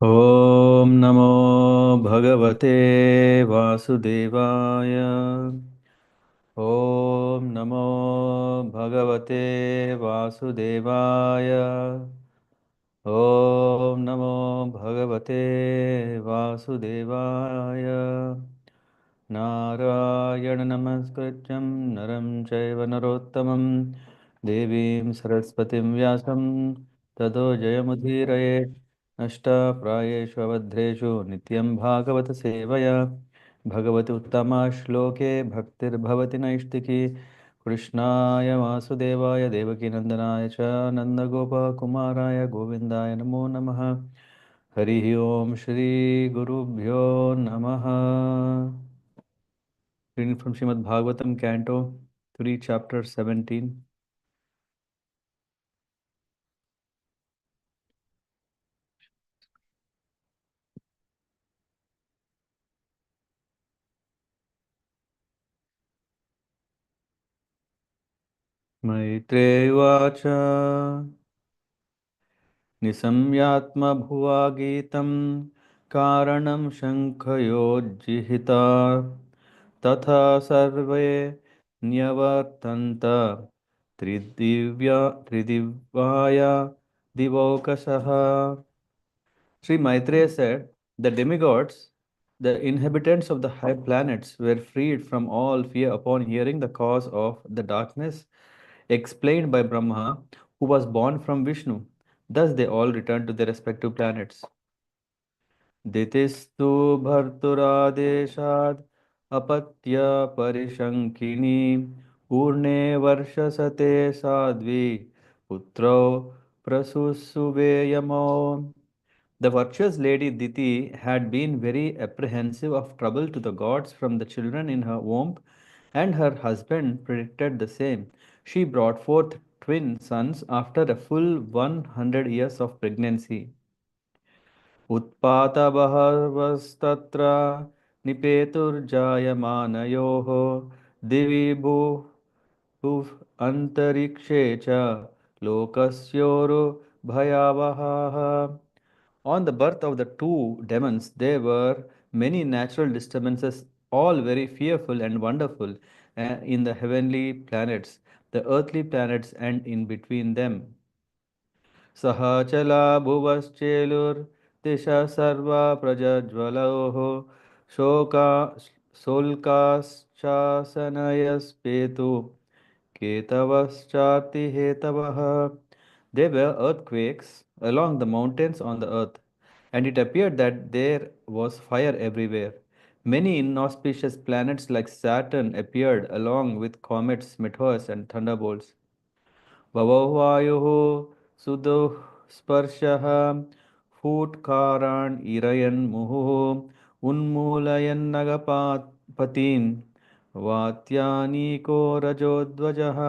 ॐ नमो भगवते वासुदेवाय। ॐ नमो भगवते वासुदेवाय। ॐ नमो भगवते वासुदेवाय। नारायण नमस्कृत्यं नरं चैव नरोत्तमं देवीं सरस्वतीं व्यासं ततो जयमुदीरये। नष्टप्रायेषु अवध्रेषु नित्यं भागवतसेवया भगवति उत्तमा श्लोके भक्तिर्भवति नैष्टिकी। कृष्णाय वासुदेवाय देवकीनन्दनाय च नन्दगोपकुमाराय गोविन्दाय नमो नमः। हरिः ओम श्री गुरुभ्यो नमः। Reading from Srimad Bhagavatam, Canto 3, Chapter 17. Maitreya Vacha Nisamyatma Gītam Karanam Shankhayoджihita Tatha Sarve Nyavartanta Tridivaya Divokasaha. Sri Maitreya said, the demigods, the inhabitants of the high planets, were freed from all fear upon hearing the cause of the darkness explained by Brahma, who was born from Vishnu. Thus they all returned to their respective planets. दितिस्तु भर्तुरादेशाद् अपत्य परिशङ्किनी पूर्णे वर्षसते साध्वी पुत्रौ प्रसूसुवेयमो. The virtuous lady Diti had been very apprehensive of trouble to the gods from the children in her womb, and her husband predicted the same. She brought forth twin sons after a full 100 years of pregnancy. उत्पातबहवस्तत्र निपेतुर्जायमानयोः दिवि भुः अन्तरिक्षे च लोकस्योरुभयावहः. On the birth of the two demons, there were many natural disturbances, all very fearful and wonderful, in the heavenly planets, the earthly planets, and in between them. सहचला भुवश्चेलुर्दिशः सर्वा प्रज्वलयोः शोका शोल्काश्चासनयस्पेतु केतवश्चातिहेतवः. There were earthquakes along the mountains on the earth, and it appeared that there was fire everywhere. Many inauspicious planets like Saturn appeared along with comets, meteors, and thunderbolts. भववायुः सुदुःस्पर्शः फूट्कारान् इरयन्मुहुः उन्मूलयन्नगपतीन् वात्यानीको रजोध्वजः.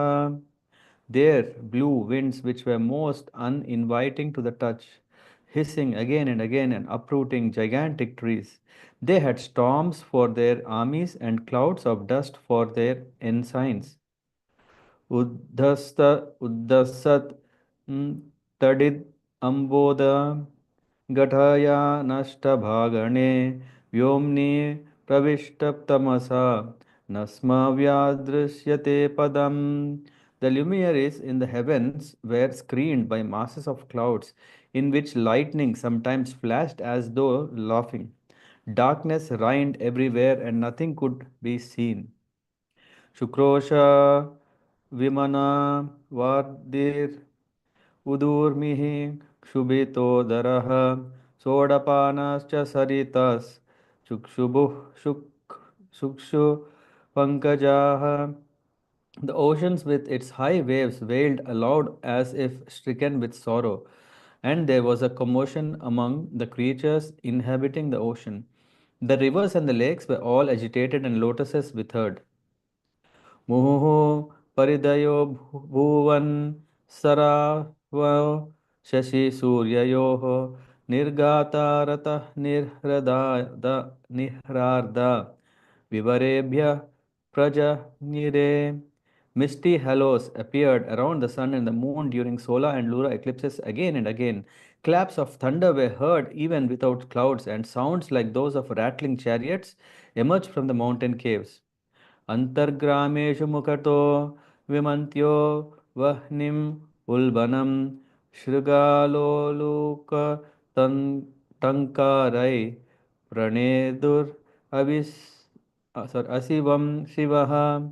There blew winds which were most uninviting to the touch, hissing again and again and uprooting gigantic trees. They had storms for their armies and clouds of dust for their ensigns. उद्धस्त उद्धसत् तडिद् अम्बोद घटया नष्टभागणे व्योम्नि प्रविष्टतमसा न स्म व्यादृश्यते पदम्. The luminaries in the heavens were screened by masses of clouds in which lightning sometimes flashed as though laughing. Darkness reigned everywhere and nothing could be seen. शुक्रोश विमना वार्दिर् उदूर्मिः क्षुभितोदरः सोडपानश्च सरितस् चुक्षुभुः शुक्षुपङ्कजाः. The oceans with its high waves wailed aloud as if stricken with sorrow, and there was a commotion among the creatures inhabiting the ocean. The rivers and the lakes were all agitated, and lotuses withered. मुहुः परिदयो Bhuvan सराव शशिसूर्ययोः निर्गातारतः निह्रार्दा विवरेभ्यः प्रजज्ञिरे. Misty halos appeared around the sun and the moon during solar and lunar eclipses again and again. Claps of thunder were heard even without clouds, and sounds like those of rattling chariots emerged from the mountain caves. Antargrameshu mukato vimantyo vahnim ulbanam shrigaloluka tankarai pranedur asivam shivaha.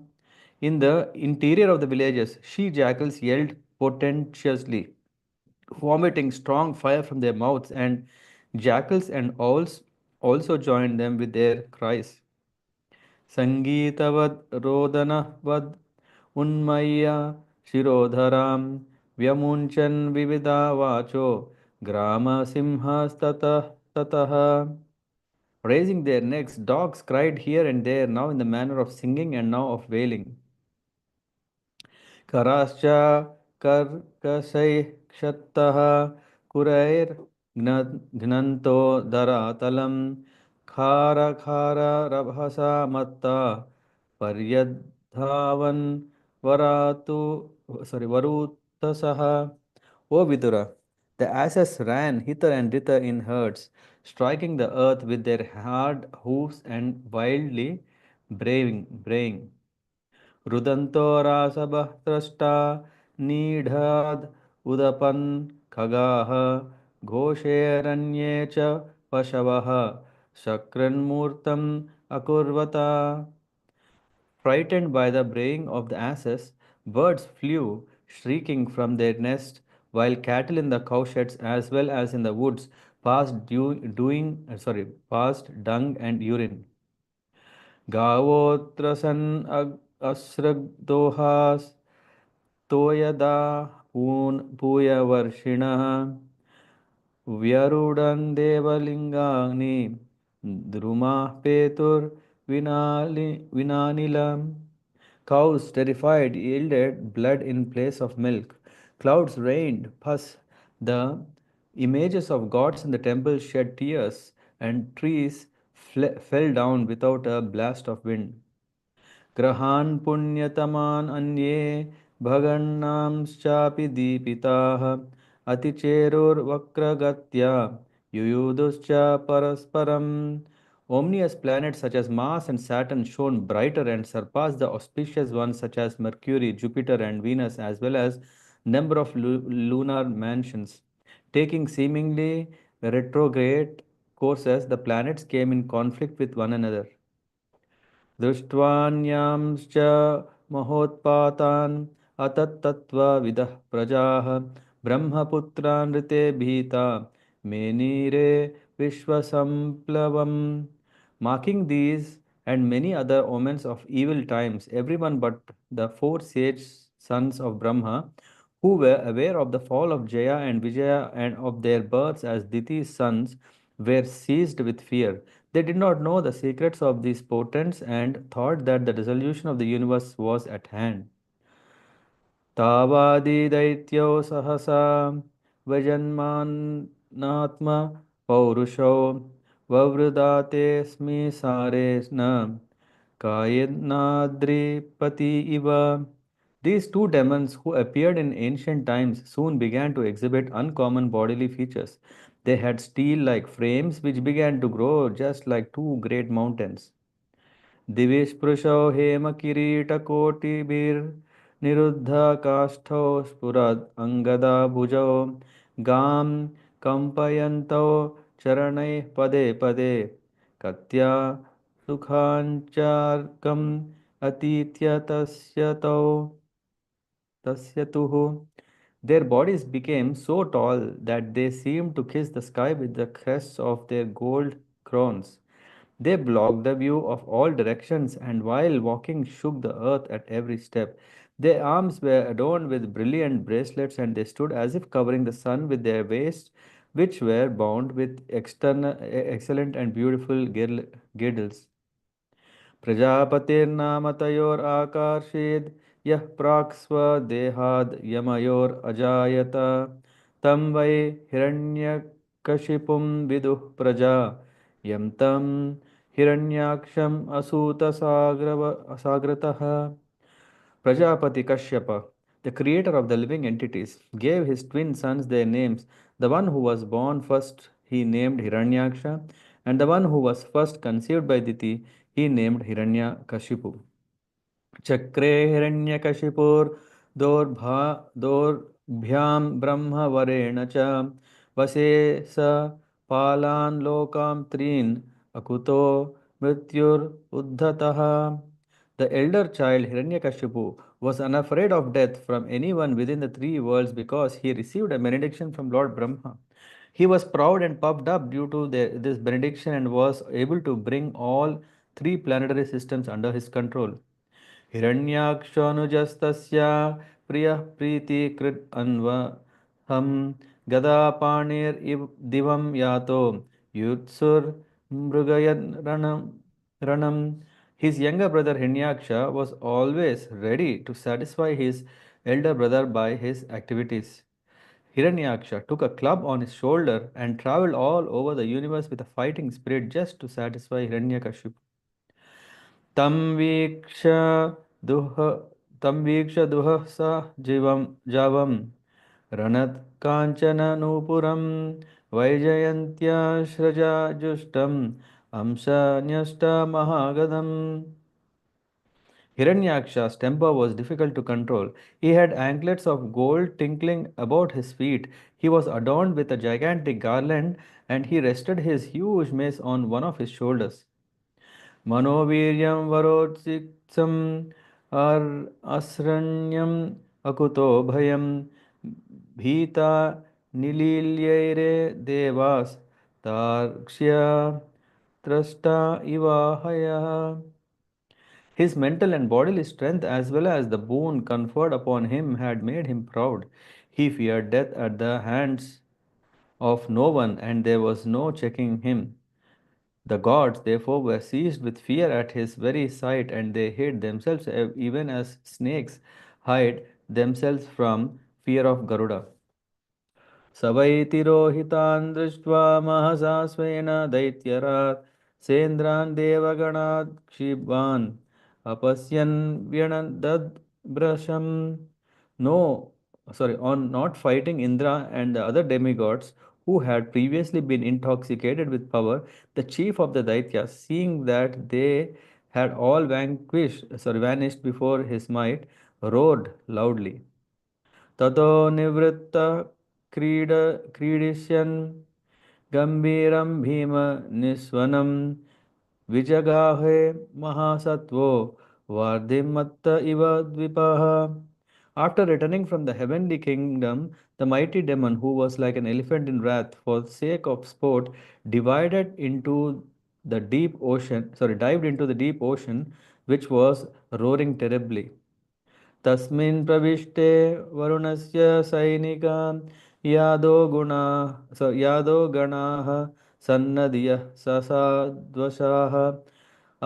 In the interior of the villages, she jackals yelled portentously, vomiting strong fire from their mouths, and jackals and owls also joined them with their cries. Sangeetavad Rodhanavad Unmaya Shirodharam Vyamunchan Vivida Vacho Grama Simhas Tataha. Raising their necks, dogs cried here and there, now in the manner of singing and now of wailing. कराश्च कर्कशैः क्षत्तः कुरैर्घ्नन्तो धरातलं खारखाररभसा Matta पर्यधावन् वरुतसः. O Vidura, the asses ran hither and thither in herds, striking the earth with their hard hoofs and wildly braying. रुदन्तो रासवः त्रष्टा नीढाद् उदपन् खगाः घोषेरन्ये च पशवः शक्रन्मूर्तम् अकुर्वता. Frightened by the braying of the asses, birds flew, shrieking from their nests, while cattle in the cowsheds as well as in the woods passed dung and urine. गावोत्रसन् अस्रग्दोहास् तोयदा पूयवर्षिणः व्यरुडन् देवलिङ्गानि द्रुमाः पेतुर्विनानिलम्. Cows, terrified, yielded blood in place of milk. Clouds rained pus. The images of gods in the temple shed tears, and trees fell down without a blast of wind. ग्रहान् पुण्यतमान् अन्ये भगन्नांश्चापि दीपिताः अतिचेरुर्वक्रगत्या युयुधुश्च परस्परम्. Ominous planets such as Mars and Saturn shone brighter and surpassed the auspicious ones such as Mercury, Jupiter, and Venus, as well as number of lunar mansions. Taking seemingly retrograde courses, the planets came in conflict with one another. दृष्ट्वान्यांश्च महोत्पातान् अतत्तत्त्वविदः प्रजाः ब्रह्मपुत्रान् ऋते भीता मेनीरे विश्वसम्प्लवम्. Marking these and many other omens of evil times, everyone but the four sage sons of Brahma, who were aware of the fall of Jaya and Vijaya and of their births as Diti's sons, were seized with fear. They did not know the secrets of these portents and thought that the dissolution of the universe was at hand. तावादिदैत्यो सहसा व्यजन्मानात्म पौरुषो ववृदातेऽस्मि सारे न कायेनाद्रिपति iva. These two demons who appeared in ancient times soon began to exhibit uncommon bodily features. They had steel-like frames which began to grow just like two great mountains. दिविस्पृशो हेमकिरीटकोटिभिर्निरुद्धकाष्ठौ स्फुरद् अङ्गदाभुजौ गां कम्पयन्तौ चरणैः पदे पदे कत्या सुखाञ्चार्कम् अतीत्य तस्यतुः. Their bodies became so tall that they seemed to kiss the sky with the crests of their gold crowns. They blocked the view of all directions and while walking shook the earth at every step. Their arms were adorned with brilliant bracelets and they stood as if covering the sun with their waists, which were bound with excellent and beautiful girdles. प्रजापतिर्नामतयोराकार्षेद् यः प्राक् स्वदेहाद् यमयोरजायत तं वै हिरण्यकशिपुं विदुः प्रजा यं तं हिरण्याक्षम् असूतसाग्रतः. Prajapati Kashyapa, the creator of the living entities, gave his twin sons their names The one who was born first he named Hiranyaksha, and the one who was first conceived by Diti he named Hiranyakashipu. चक्रे हिरण्यकशिपुर्दोर्भा दोर्भ्यां ब्रह्मवरेण च वसे स पालान् लोकान् त्रीन् अकुतो मृत्युरुद्धतः. The elder child Hiranyakashipu was unafraid of death from anyone within the three worlds because he received a benediction from Lord Brahma. He was proud and puffed up due to this benediction and was able to bring all three planetary systems under his control. हिरण्याक्षनुजस्तस्य प्रियः प्रीतिकृत् अन्वहं गदापाणिरिव दिवं यातो युत्सुर्मृगयन् रणं. His younger brother Hirnyaksha was always ready to satisfy his elder brother by his activities. Hiranyaksha took a club on his shoulder and traveled all over the universe with a fighting spirit just to satisfy Hiranyakashipu. तं वीक्ष्य दुह तं वीक्ष्य दुःखसः जीवं जावं रणत् काञ्चननूपुरं वैजयन्त्याश्रजाजुष्टम् अंशन्यष्टमहागधम्. Hiranyaksha's temper was difficult to control. He had anklets of gold tinkling about his feet. He was adorned with a gigantic garland, and he rested his huge mace on one of his shoulders. मनोवीर्यं वरोत्सिक्तं अस्रण्यम् अकुतो भयं भीता निलील्यैरे देवास् तार्क्ष्य त्रष्टा इवाहयः. His mental and bodily strength, as well as the boon conferred upon him, had made him proud. He feared death at the hands of no one, and there was no checking him. The gods, therefore, were seized with fear at his very sight, and they hid themselves even as snakes hide themselves from fear of Garuda. स वै तिरोहितान् दृष्ट्वा महसा स्वेन दैत्यरात् सेन्द्रान् देवगणात् क्षिपान् अपश्यन् व्यणदद्भृशम्. No, sorry, on not fighting Indra and the other demigods who had previously been intoxicated with power, the chief of the Daityas, seeing that they had all vanished before his might, roared loudly. ततो निवृत्तः क्रीडिष्यन् गम्भीरं भीमनिस्वनं विजगाहे महासत्त्वो वार्धिमत्त इव द्विपः. After returning from the heavenly kingdom, the mighty demon, who was like an elephant in wrath for the sake of sport, dived into the deep ocean, which was roaring terribly. तस्मिन् प्रविष्टे वरुणस्य सैनिकान् यादो गणाः सन्नद्यः ससाद्वशाः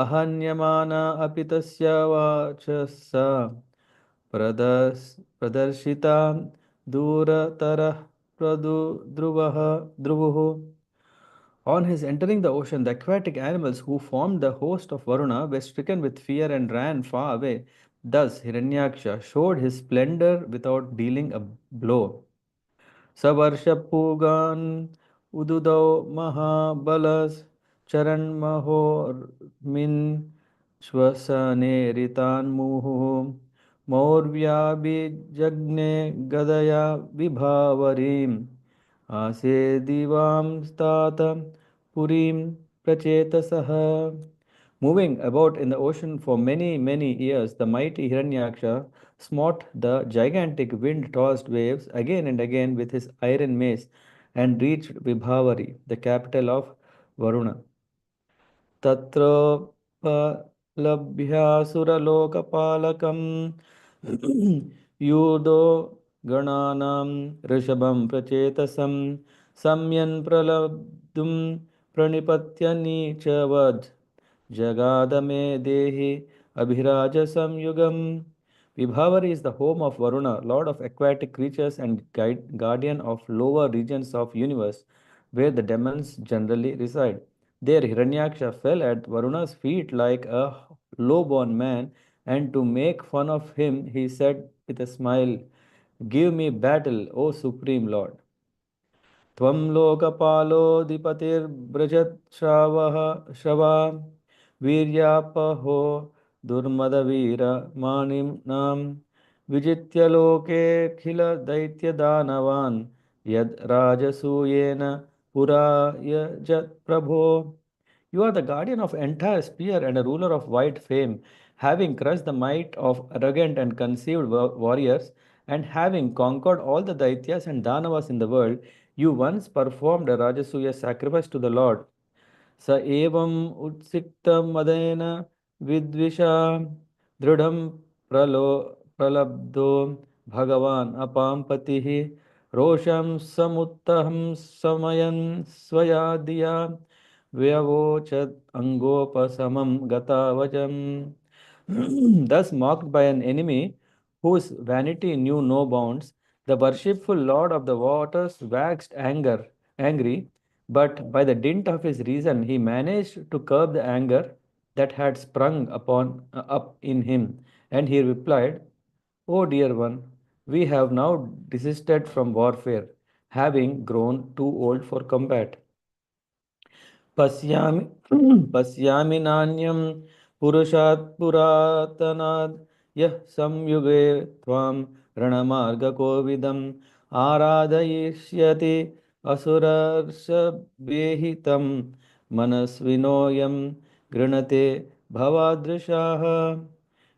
अहन्यमाना अपि तस्य वाचसा प्रदर्शिता दूरतरः ध्रुवुः. On his entering the ocean, the aquatic animals who formed the host of Varuna were stricken with fear and ran far away. Thus, Hiranyaksha showed his splendor without dealing a blow. Savarshappugan ududau mahabalas charanmahormin श्वसने रितान् मुहुः मौर्व्याभिजज्ञे गदया विभावरीम् आसेदिवां स्तात purim prachetasah. Moving about in the ocean for many, many years, the mighty Hiranyaksha smote the gigantic wind-tossed waves again and again with his iron mace and reached Vibhavari, the capital of Varuna. तत्रोपलभ्यासुरलोकपालकं यूदो गणानां ऋषभं प्रचेतसं सम्यन् प्रलब्धुं प्रणिपत्यनीचवद् जगादमे देहि अभिराजसंयुगम्. Vibhavari is the home of Varuna, lord of aquatic creatures and guardian of lower regions of universe, where the demons generally reside. There Hiranyaksha fell at Varuna's feet like a low-born man, and to make fun of him, he said with a smile, "Give me battle, O Supreme Lord." त्वं लोकपालोऽधिपतिर्व्रजत् श्रवा वीर्यापहो दुर्मदवीरमानिनां विजित्य लोकेऽखिलदैत्यदानवान् यद् राजसूयेन पुरा यजत् प्रभो. You are the guardian of entire sphere and a ruler of wide fame, having crushed the might of arrogant and conceived warriors, and having conquered all the Daityas and Danavas in the world, you once performed a Rajasuya sacrifice to the Lord. स एवम् उत्सिक्तमदेन विद्विषा दृढं प्रलो प्रलब्धो भगवान् अपां पतिः रोषं समुत्तहं समयन् स्वया धिया व्यवोचत् अङ्गोपशमं गतावचम्. Thus mocked by an enemy whose vanity knew no bounds, the worshipful lord of the waters waxed angry, but by the dint of his reason he managed to curb the anger that had sprung up in him, and he replied, "O dear one, we have now desisted from warfare, having grown too old for combat. पश्यामि पश्यामि नान्यं पुरुषात् पुरातनात् यः संयुगे त्वां रणमार्गकोविदम् आराधयिष्यति असुरर्षभेहितं मनस्विनोऽयं गृणते भवादृशाः.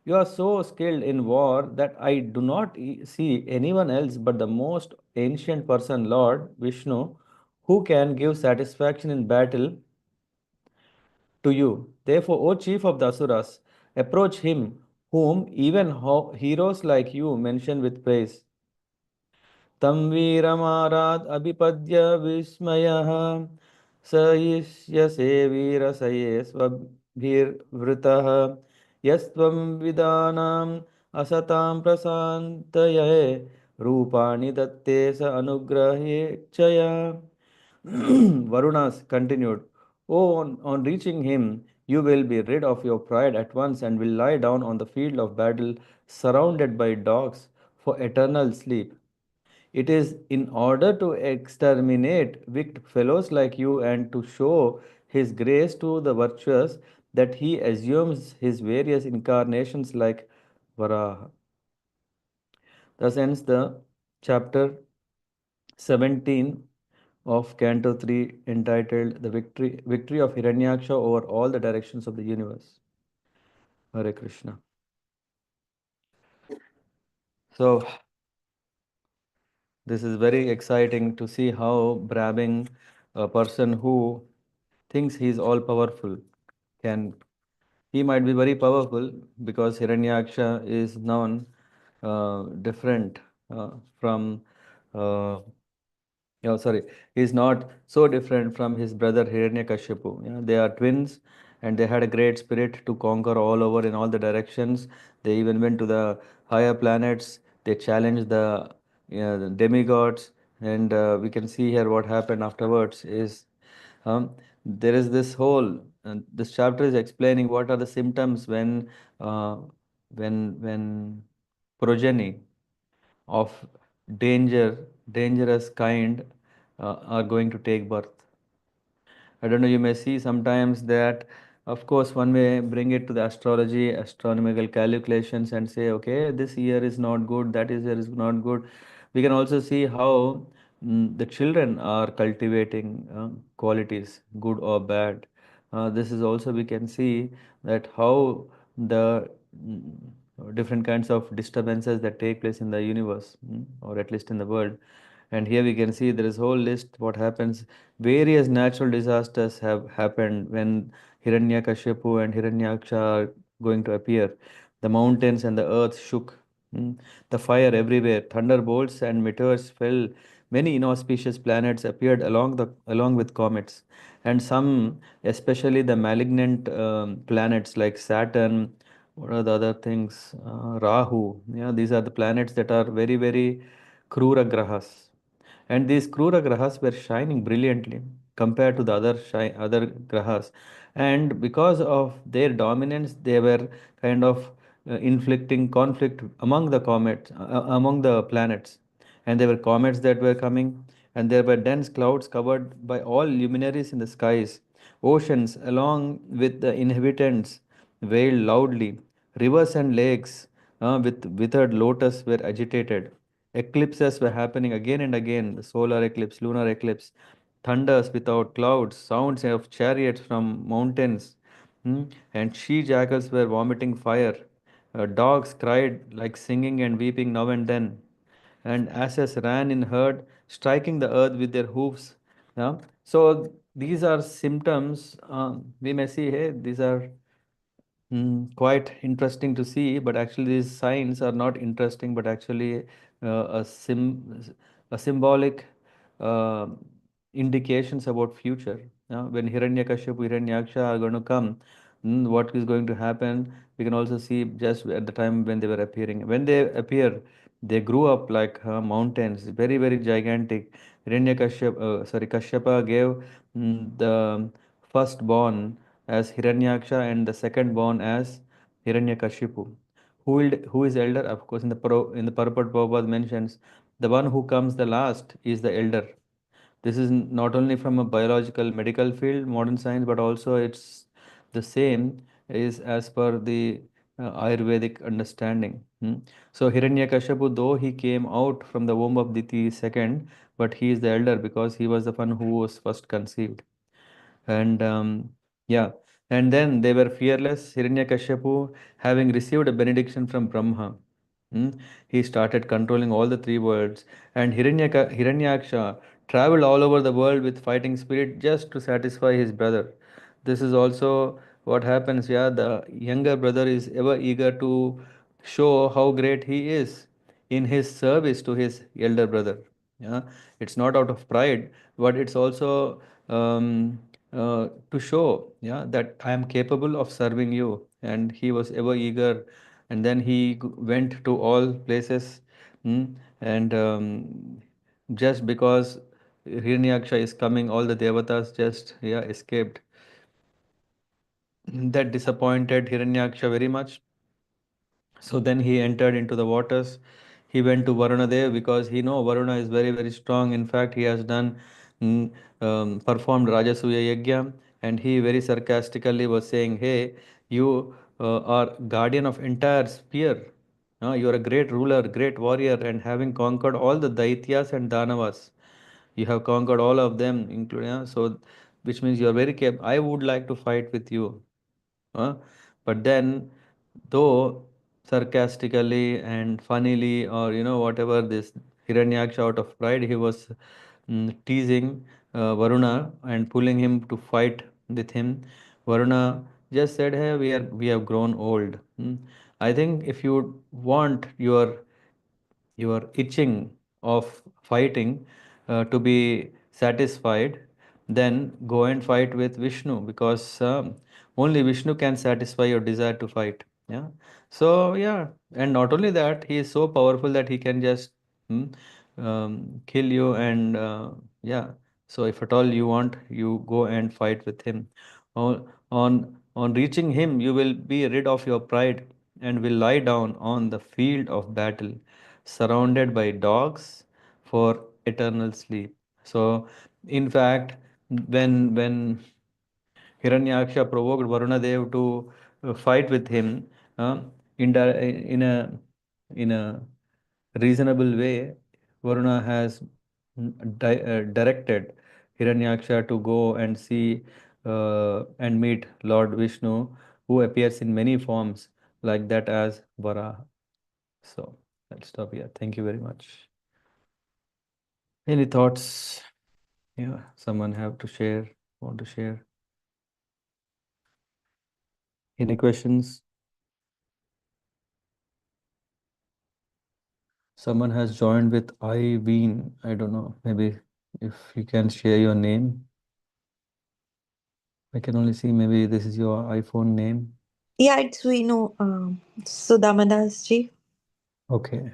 You are so skilled in war that I do not see anyone else but the most ancient person, Lord Vishnu, who can give satisfaction in battle to you. Therefore, O chief of the Asuras, approach him whom even heroes like you mention with praise. तं वीरमारात् अभिपद्य विस्मयः स ईष्यसे वीरसये स्वभिर्वृतः यस्त्वं विदानाम् असतां प्रशान्तये रूपाणि दत्ते स अनुग्रहे चया. Varunas continued, "Oh, on reaching him, you will be rid of your pride at once and will lie down on the field of battle surrounded by dogs for eternal sleep. It is in order to exterminate wicked fellows like you and to show his grace to the virtuous that he assumes his various incarnations like Varaha." Thus ends the chapter 17 of Canto 3 entitled The Victory of Hiraṇyākṣa Over All the Directions of the Universe. Hare Krishna. So, this is very exciting to see how bragging a person who thinks he is all powerful can. He might be very powerful because Hiranyaksha is known different from sorry, he's not so different from his brother Hiranyakashipu. They are twins and they had a great spirit to conquer all over in all the directions. They even went to the higher planets. They challenged the demigods. And we can see here what happened afterwards is there is this whole, this chapter is explaining what are the symptoms uh, when progeny of dangerous kind are going to take birth. I don't know, you may see sometimes that, of course, one may bring it to the astrology, astronomical calculations, and say, okay, this year is not good, that is year is not good. We can also see how the children are cultivating qualities, good or bad. This is also, we can see that how the different kinds of disturbances that take place in the universe, or at least in the world. And here we can see there is whole list what happens. Various natural disasters have happened when Hiranyakashipu and Hiranyaksha are going to appear. The mountains and the earth shook. The fire everywhere, thunderbolts and meteors fell. Many inauspicious planets appeared along with comets, and some, especially the malignant planets like Saturn. What are the other things? Rahu. Yeah, these are the planets that are very Krura grahas, and these Krura grahas were shining brilliantly compared to the other grahas, and because of their dominance, they were kind of inflicting conflict among the comets, among the planets, and there were comets that were coming, and there were dense clouds covered by all luminaries in the skies. Oceans, along with the inhabitants, wailed loudly. Rivers and lakes with withered lotus were agitated. Eclipses were happening again and again, the solar eclipse, lunar eclipse, thunders without clouds, sounds of chariots from mountains, and she jackals were vomiting fire. Dogs cried like singing and weeping now and then, and asses ran in herd, striking the earth with their hoofs. Yeah? So these are symptoms. We may see, hey, these are quite interesting to see, but actually these signs are not interesting, but actually a symbolic uh, indications about future. When Hiranyakashipu, Hiranyaksha are going to come, what is going to happen? We can also see just at the time when they were appearing. When they appear, they grew up like mountains, very very gigantic. Kashyapa gave the firstborn as Hiranyaksha and the second born as Hiranyakashipu. Who is elder? Of course, in the purport Prabhupada mentions the one who comes the last is the elder. This is not only from a biological medical field, modern science, but also it's the same is as per the Ayurvedic understanding. So Hiranyakashipu, though he came out from the womb of Diti second, but he is the elder because he was the one who was first conceived. And yeah, and then they were fearless. Hiranyakashipu, having received a benediction from Brahma, hmm, he started controlling all the three worlds. And Hiranyaksha traveled all over the world with fighting spirit just to satisfy his brother. This is also what happens. Yeah, the younger brother is ever eager to show how great he is in his service to his elder brother. Yeah, it's not out of pride, but it's also to show, yeah, that I am capable of serving you. And he was ever eager, and then he went to all places, and just because Hiranyaksha is coming, all the devatas just escaped. That disappointed Hiranyaksha very much. So then he entered into the waters. He went to Varuna Dev because he know Varuna is very very strong. In fact, he has done mm, performed Rajasuya Yajna, and he very sarcastically was saying, "Hey, you are guardian of entire sphere. You are a great ruler, great warrior, and having conquered all the Daityas and Danavas, you have conquered all of them, including so, which means you are very capable. I would like to fight with you." Uh, but then, though sarcastically and funnily, or whatever, this Hiranyaksha out of pride, he was teasing Varuna and pulling him to fight with him. Varuna just said, "Hey, we have grown old. I think if you want your itching of fighting to be satisfied, then go and fight with Vishnu, because only Vishnu can satisfy your desire to fight." Yeah. So yeah, and not only that, he is so powerful that he can just kill you, and yeah. So if at all you want, you go and fight with him. On reaching him, you will be rid of your pride and will lie down on the field of battle, surrounded by dogs for eternal sleep. So, in fact, when Hiranyaksha provoked Varunadev to fight with him uh, in a reasonable way, Varuna has directed Hiranyaksha to go and see and meet Lord Vishnu, who appears in many forms like that as Varaha. So let's stop here. Thank you very much. Any thoughts? Yeah, someone have to share, want to share? Any questions? Someone has joined with Iveen. I don't know. Maybe if you can share your name. I can only see maybe this is your iPhone name. Yeah, it's we know Sudamadas ji. Okay.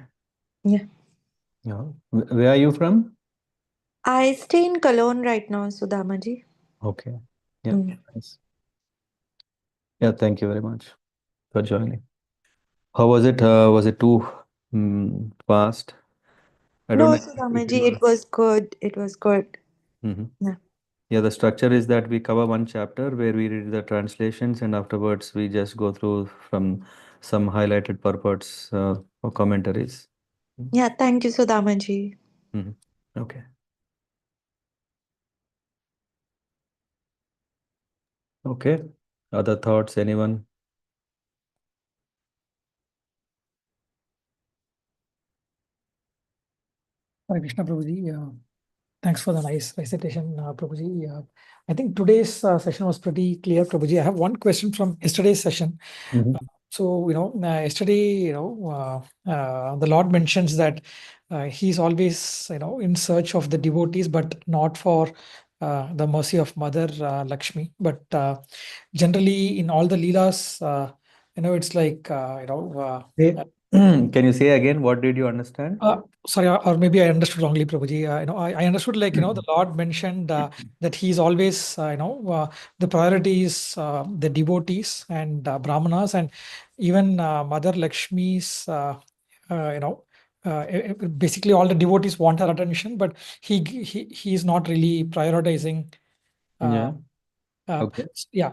Yeah. Yeah. Where are you from? I stay in Cologne right now, Sudama ji. Okay. Yeah. Mm. Nice. Yeah. Thank you very much for joining. How was it? Was it too fast? I don't No, know if Sudamaji, you are. it was good. It was good. Mhm. Yeah. Yeah, the structure is that we cover one chapter where we read the translations, and afterwards we just go through from some highlighted purports or commentaries. Yeah, thank you, Sudamaji. Mhm. Okay. Okay. Other thoughts, anyone? Hare Krishna Prabhuji. Thanks for the nice recitation, Prabhuji. I think today's session was pretty clear, Prabhuji. I have one question from yesterday's session. Mhm. So, yesterday, the Lord mentions that he's always, in search of the devotees, but not for the mercy of Mother Lakshmi. But generally, in all the Leelas, it's like, Hey, can you say again what did you understand? uh, sorry, or maybe I understood wrongly, Prabhuji. I understood like, the Lord mentioned that he's always, the priority is the devotees and Brahmanas, and even Mother Lakshmi's, you know, basically all the devotees want her attention, but he's not really prioritizing. Uh, Yeah. uh, Okay. yeah,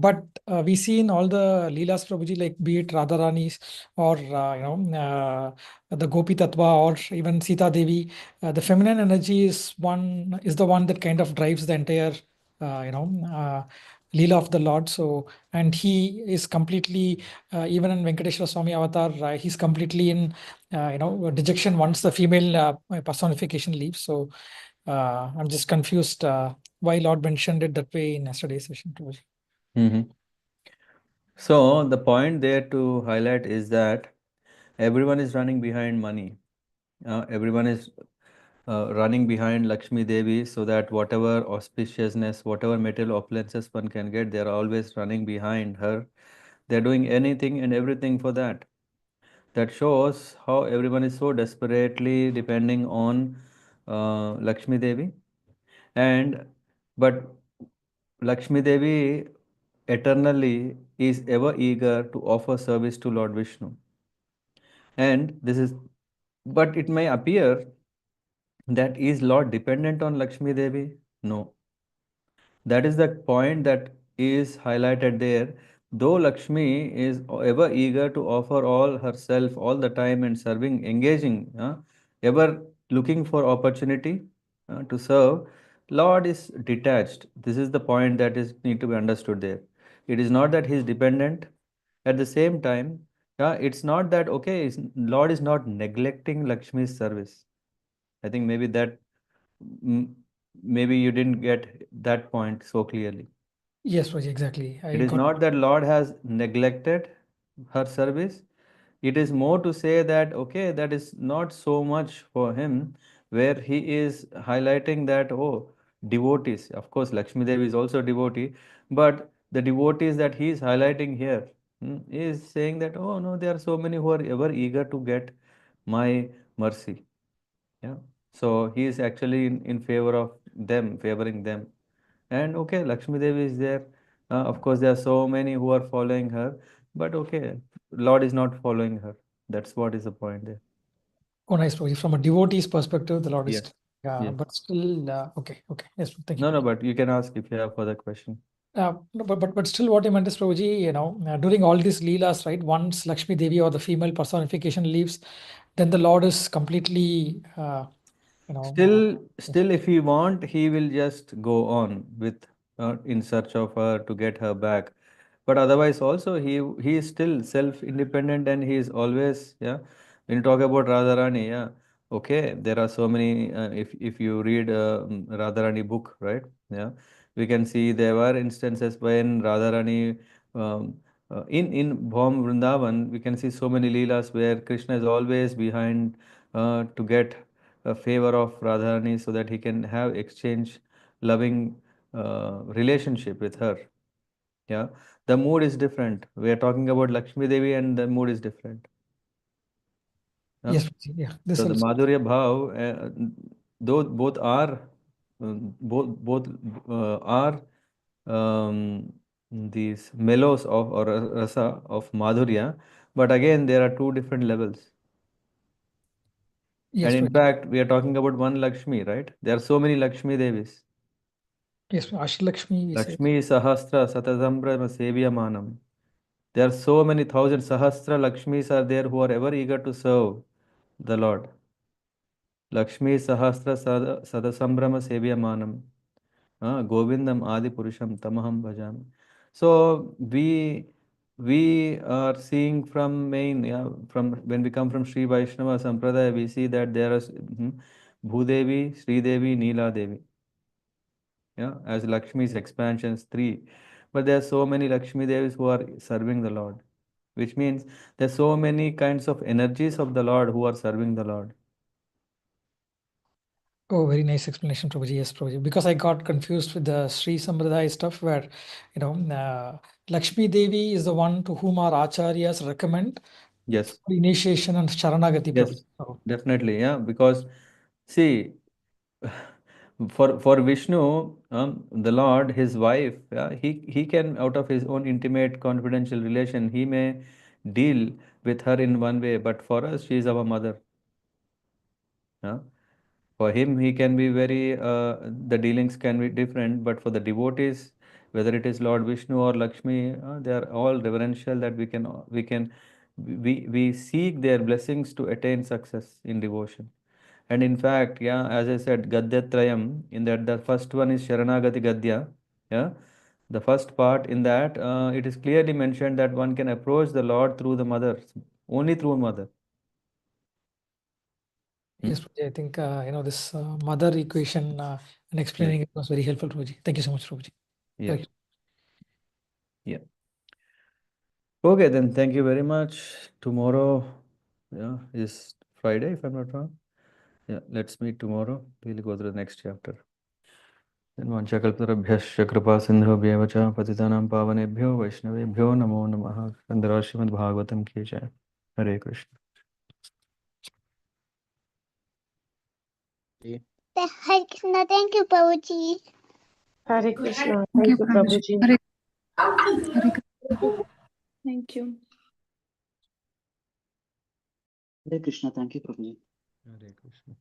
but we see in all the Leelas Prabhuji, like be it Radharani's or the Gopi Tattva or even Sita Devi, the feminine energy is the one that kind of drives the entire Leela of the Lord. So, and he is completely even in Venkateshwara Swami Avatar, he's completely in dejection once the female personification leaves. So I'm just confused why Lord mentioned it that way in yesterday's session. Prabhuji. Hmm. So the point there to highlight is that everyone is running behind money. Everyone is running behind Lakshmi Devi so that whatever auspiciousness, whatever material opulences one can get, they are always running behind her. They're doing anything and everything for that. That shows how everyone is so desperately depending on Lakshmi Devi. And but Lakshmi Devi eternally is ever eager to offer service to Lord Vishnu. And this is, but it may appear that is Lord dependent on Lakshmi Devi? No. That is the point that is highlighted there. Though Lakshmi is ever eager to offer all herself all the time and serving, engaging, ever looking for opportunity to serve, Lord is detached. This is the point that is need to be understood there. It is not that he is dependent. At the same time, it's not that okay. Lord is not neglecting Lakshmi's service. I think maybe that mm, maybe you didn't get that point so clearly. Yes, Prabhuji, exactly. It I is got. not that Lord has neglected her service. It is more to say that, okay, that is not so much for him, where he is highlighting that, oh, devotees. Of course, Lakshmi Devi is also devotee, but the devotees that he is highlighting here is saying that, oh, no, there are so many who are ever eager to get my mercy. Yeah. So he is actually in favor of them, favoring them. And okay, Lakshmi Devi is there. Of course, there are so many who are following her, but okay, Lord is not following her. That's what is the point there. Oh, nice, Prabhuji. From a devotee's perspective, the Lord is, Yes. yeah, Yes. but still, okay, okay. Yes, thank you, No, no, Prabhuji. but you can ask if you have further question. No, but still, what I meant is, Prabhuji, during all these leelas, right? Once Lakshmi Devi or the female personification leaves, then the Lord is completely, yes. Still, if he want, he will just go on with in search of her to get her back. But otherwise, also he is still self-independent and he is always When you talk about Radharani, okay, there are so many. If you read Radharani book, right, we can see there were instances when Radharani in Bhom Vrindavan, we can see so many leelas where Krishna is always behind to get a favor of Radharani so that he can have exchange loving relationship with her. Yeah, the mood is different. We are talking about Lakshmi Devi and the mood is different. Yeah? Yes, Prabhuji, yeah. This So the helps. Madhurya Bhav, though both are both are these mellows of or rasa of Madhurya, but again there are two different levels. Yes, And in Prabhuji. fact, we are talking about one Lakshmi, right? There are so many Lakshmi Devis. Yes, Ashtalakshmi, we say. Lakshmi Sahasra Satadambra Sevyamanam. There are so many thousand Sahasra Lakshmis are there who are ever eager to serve the Lord. Lakshmi Sahasra Sadasambrama Sevyamanam. Govindam Adi Purusham Tamaham Bhajami. So we are seeing from main, from when we come from Sri Vaishnava Sampradaya, we see that there are Bhudevi, Sri Devi, Neela Devi. As Lakshmi's expansions, three. But there are so many Lakshmi Devis who are serving the Lord, which means there's so many kinds of energies of the Lord who are serving the Lord. Oh, very nice explanation, Prabhuji. Yes, Prabhuji. Because I got confused with the Sri Sampradaya stuff where, Lakshmi Devi is the one to whom our acharyas recommend Yes. for initiation and Sharanagati, Yes, Prabhuji. So, definitely. Yeah, because see, for Vishnu, the Lord, his wife, he can, out of his own intimate confidential relation, he may deal with her in one way, but for us, she is our mother. Yeah. For him, he can be very, the dealings can be different, but for the devotees, whether it is Lord Vishnu or Lakshmi, they are all reverential that we seek their blessings to attain success in devotion. And in fact, as I said, Gadyatrayam, in that the first one is Sharanagati Gadya. Yeah. The first part in that, it is clearly mentioned that one can approach the Lord through the mother, only through mother. yes, Prabhuji, I think, this mother equation and explaining it was very helpful, Prabhuji. Thank you so much, Prabhuji. Yeah. Correct. Yeah. Okay, then thank you very much. Tomorrow, is Friday, if I'm not wrong. Yeah, let's meet tomorrow. We'll go through the next chapter. Then vanchakalparabhyasya kripa sindhubhyev cha patitanam pavanebhyo vaishnavebhyo namo namaha. Kandara Srimad Bhagavatam ki jai. Hare Krishna. Hare Krishna. Thank you, Prabhuji. Hare Krishna. Thank you, Thank you, Prabhuji. Prabhuji. Hare Krishna. Thank you. Hare Krishna. Thank you, Prabhuji. Hare Krishna.